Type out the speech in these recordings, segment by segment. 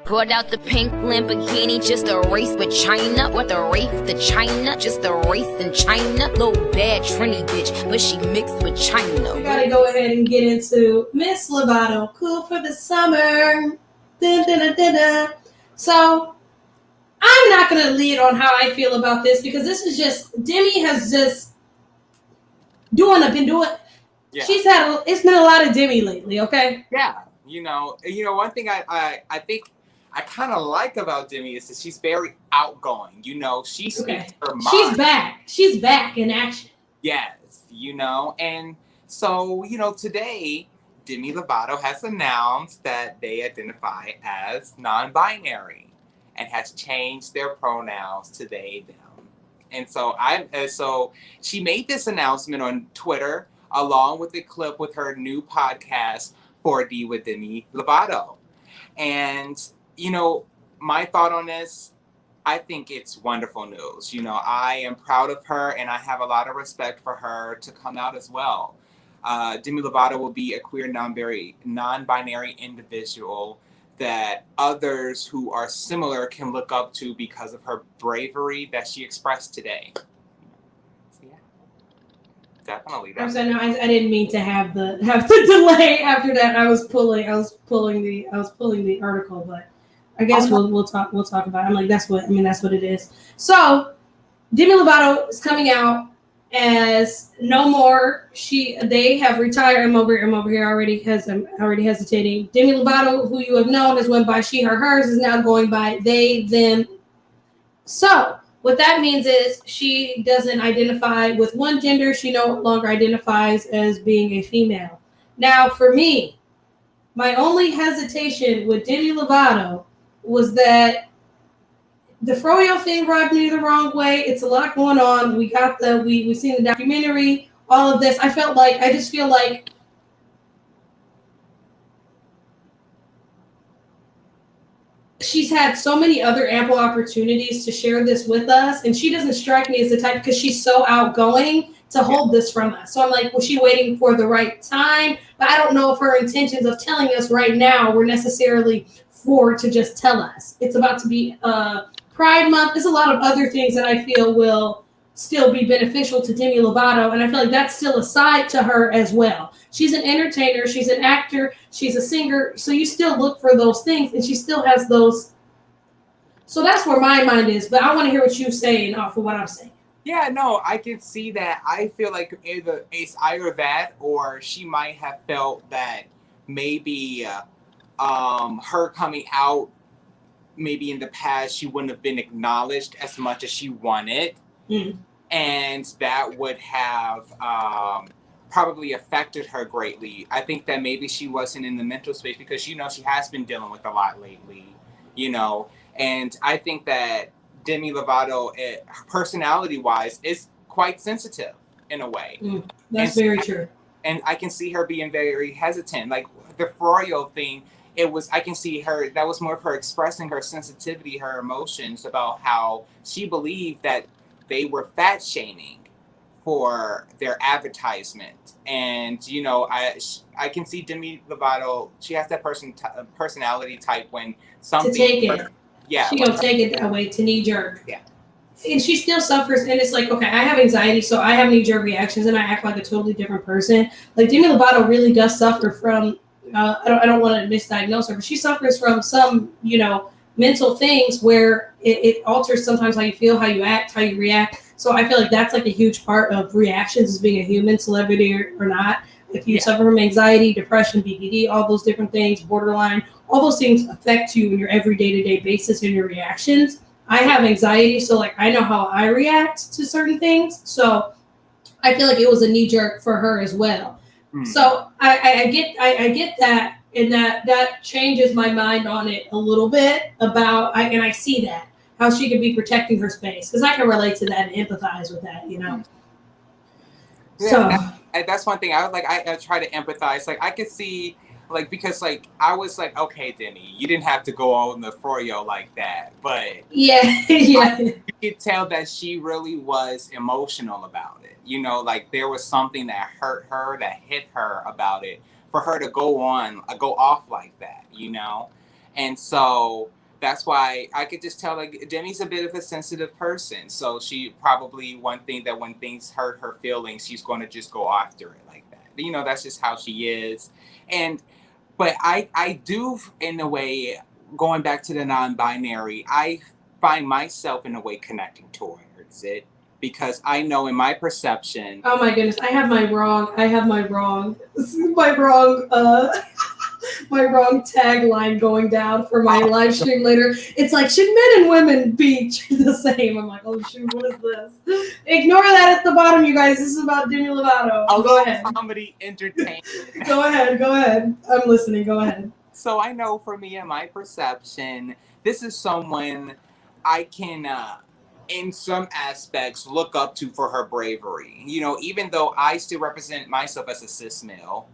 Brought out the pink Lamborghini, just a race with China. What the race to China? Just a race in China. Little bad Trini bitch, but she mixed with China. We gotta go ahead and get into Miss Lovato, cool for the summer. Dun, dun, dun, dun, dun. So I'm not gonna lead on how I feel about this because this is just Demi has just been doing. Yeah. It's been a lot of Demi lately. Okay. Yeah, one thing I think I kind of like about Demi is that she's very outgoing. She speaks her mind. She's back in action. Yes, and so, today Demi Lovato has announced that they identify as non-binary and has changed their pronouns to they, them. And so she made this announcement on Twitter along with a clip with her new podcast, 4D with Demi Lovato. And my thought on this, I think it's wonderful news. I am proud of her and I have a lot of respect for her to come out as well. Demi Lovato will be a queer non-binary individual that others who are similar can look up to because of her bravery that she expressed today. So yeah, definitely. I didn't mean to have the delay after that. I was pulling the article, but I guess we'll talk about it. I'm like, that's what it is. So Demi Lovato is coming out as no more. They have retired. I'm over here already because I'm already hesitating. Demi Lovato, who you have known has went by she, her, hers, is now going by they, them. So what that means is she doesn't identify with one gender. She no longer identifies as being a female. Now, for me, my only hesitation with Demi Lovato was that the froyo thing rubbed me the wrong way. It's a lot going on. We seen the documentary, all of this. I just feel like she's had so many other ample opportunities to share this with us, and she doesn't strike me as the type, because she's so outgoing, to hold this from us. So I'm like, was she waiting for the right time? But I don't know if her intentions of telling us right now were necessarily to just tell us. It's about to be Pride Month. There's a lot of other things that I feel will still be beneficial to Demi Lovato, and I feel like that's still a side to her as well. She's an entertainer, she's an actor, she's a singer, so you still look for those things, and she still has those. So that's where my mind is, but I want to hear what you're saying off of what I'm saying. Yeah, no, I can see that. I feel like it's either that, or she might have felt that maybe her coming out, maybe in the past, she wouldn't have been acknowledged as much as she wanted. Mm. And that would have probably affected her greatly. I think that maybe she wasn't in the mental space because, she has been dealing with a lot lately, and I think that Demi Lovato, personality-wise, is quite sensitive in a way. That's very true. And I can see her being very hesitant. Like the froyo thing, I can see her, that was more of her expressing her sensitivity, her emotions about how she believed that they were fat shaming for their advertisement. And, I can see Demi Lovato, she has that personality type when something. To take it. Yeah. She gonna take it that way, to knee jerk. Yeah. And she still suffers, and it's like, okay, I have anxiety, so I have knee jerk reactions, and I act like a totally different person. Like Demi Lovato really does suffer from, I don't want to misdiagnose her, but she suffers from some, mental things where it alters sometimes how you feel, how you act, how you react. So I feel like that's like a huge part of reactions as being a human, celebrity or not. If you suffer from anxiety, depression, BPD, all those different things, borderline, all those things affect you in your every day-to-day basis and your reactions. I have anxiety, so like I know how I react to certain things. So I feel like it was a knee jerk for her as well. So I get that, and that changes my mind on it a little bit about, and I see that, how she could be protecting her space, because I can relate to that and empathize with that, Yeah, so that's one thing I try to empathize. Like I could see, like, because like I was like, okay, Demi, you didn't have to go on the froyo like that, but yeah. You could tell that she really was emotional about it. Like there was something that hurt her, that hit her about it, for her to go off like that. And so that's why I could just tell, like, Demi's a bit of a sensitive person. So she probably, one thing that when things hurt her feelings, she's going to just go after it like that. You know, that's just how she is. And, but I do, in a way, going back to the non-binary, I find myself in a way connecting towards it because I know in my perception. Oh my goodness, I have my wrong my wrong tagline going down for my live stream later. It's like, should men and women be the same? I'm like, oh shoot, what is this? Ignore that at the bottom, you guys. This is about Demi Lovato. Go ahead. Comedy entertainment. Go ahead. I'm listening. Go ahead. So I know for me and my perception, this is someone I can, in some aspects, look up to for her bravery. You know, even though I still represent myself as a cis male,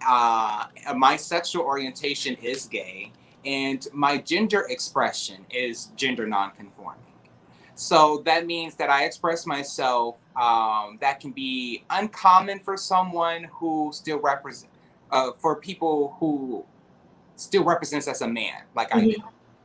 my sexual orientation is gay, and my gender expression is gender nonconforming. So that means that I express myself that can be uncommon for someone who still for people who still represents as a man, like I do.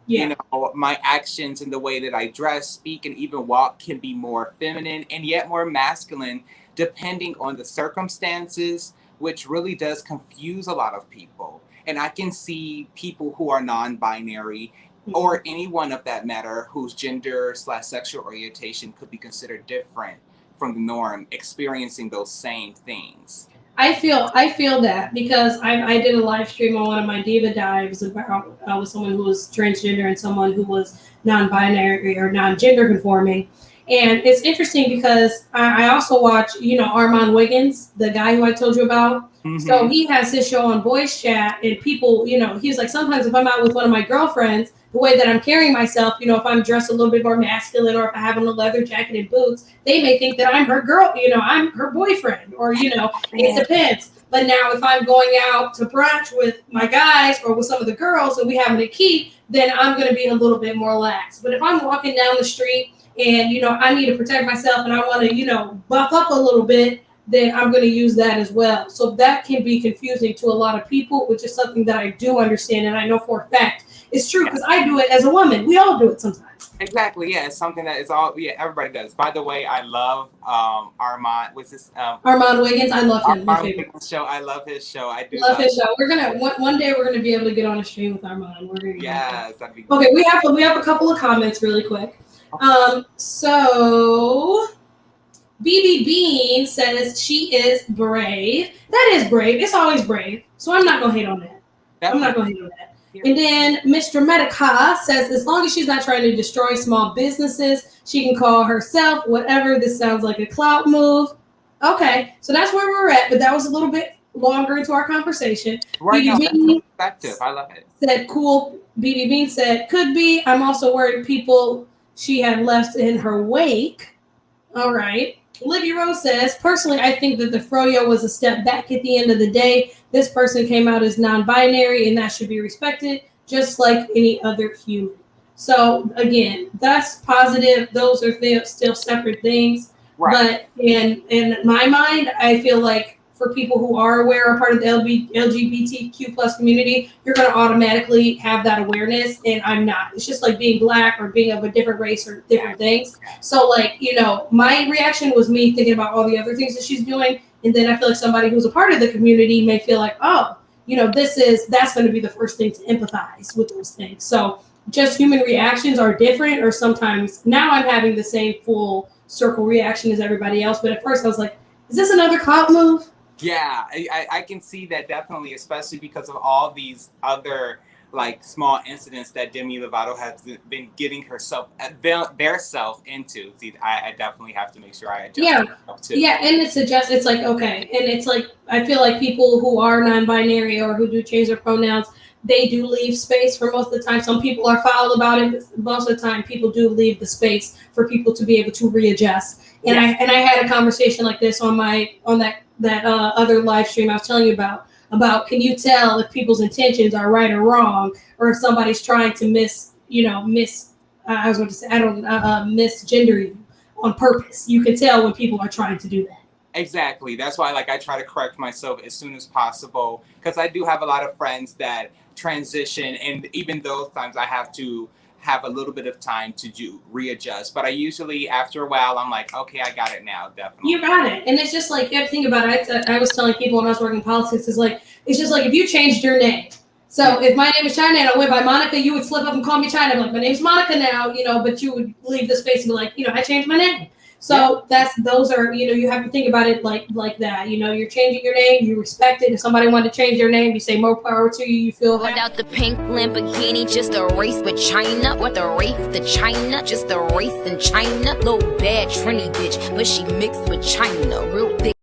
Yeah. You know, my actions and the way that I dress, speak, and even walk can be more feminine and yet more masculine, depending on the circumstances, which really does confuse a lot of people. And I can see people who are non-binary or anyone of that matter whose gender/sexual orientation could be considered different from the norm, experiencing those same things. I feel that because I did a live stream on one of my diva dives about with someone who was transgender and someone who was non-binary or non-gender conforming, and it's interesting because I also watch, you know, Armand Wiggins, the guy who I told you about. Mm-hmm. So he has his show on Voice Chat, and people, you know, he's like, sometimes if I'm out with one of my girlfriends, the way that I'm carrying myself, you know, if I'm dressed a little bit more masculine or if I have on a leather jacket and boots, they may think that I'm her girl, you know, I'm her boyfriend, or, you know, it depends. But now if I'm going out to brunch with my guys or with some of the girls and we having a key, then I'm going to be a little bit more lax. But if I'm walking down the street and, you know, I need to protect myself and I want to, you know, buff up a little bit, then I'm going to use that as well. So that can be confusing to a lot of people, which is something that I do understand. And I know for a fact it's true because I do it as a woman. We all do it sometimes. Exactly. Yeah. It's something that is all, yeah, everybody does. By the way, I love Armand. What's this? Armand Wiggins. I love him. My favorite show. I love his show. I do love his show. We're going to, one day we're going to be able to get on a stream with Armand. We're going to that'd be great. Okay. We have a couple of comments really quick. So BB Bean says she is brave. That is brave. It's always brave. So I'm not going to hate on that. I'm not going to hate on that. And then Mr. Medica says, as long as she's not trying to destroy small businesses, she can call herself whatever. This sounds like a clout move. Okay, so that's where we're at, but that was a little bit longer into our conversation. Right, no, that's perspective. I love it. Said cool. BB Bean said, could be. I'm also worried people she had left in her wake. All right. Olivia Rose says, personally, I think that the froyo was a step back at the end of the day. This person came out as non-binary, and that should be respected, just like any other human. So, again, that's positive. Those are still separate things. Right. But in my mind, I feel like for people who are aware or part of the LGBTQ plus community, you're going to automatically have that awareness, and I'm not. It's just like being black or being of a different race or different things. So, like, you know, my reaction was me thinking about all the other things that she's doing, and then I feel like somebody who's a part of the community may feel like, oh, you know, that's going to be the first thing to empathize with those things. So just human reactions are different, or sometimes now I'm having the same full circle reaction as everybody else. But at first I was like, is this another clout move? Yeah, I can see that definitely, especially because of all these other like small incidents that Demi Lovato has been getting herself, their self into. See, I definitely have to make sure I adjust myself too. Yeah, and it's like, okay, and it's like, I feel like people who are non-binary or who do change their pronouns, they do leave space for most of the time. Some people are foul about it, but most of the time people do leave the space for people to be able to readjust. And I had a conversation like this on that other live stream I was telling you about can you tell if people's intentions are right or wrong, or if somebody's trying to misgender you on purpose. You can tell when people are trying to do that. Exactly. That's why, like, I try to correct myself as soon as possible, because I do have a lot of friends that transition, and even those times I have to have a little bit of time to readjust. But I usually, after a while, I'm like, okay, I got it now, definitely. You got it. And it's just like, you have to think about it. I was telling people when I was working in politics, it's just like if you changed your name. So if my name is China and I went by Monica, you would slip up and call me China. I'm like, my name's Monica now, but you would leave the space and be like, I changed my name. So those are, you have to think about it like that. You're changing your name, you respect it. If somebody wanted to change their name, you say more power to you. You feel Without the pink Lamborghini, just a race with China. What the race to China, just a race in China. Little bad Trini bitch, but she mixed with China. Real big.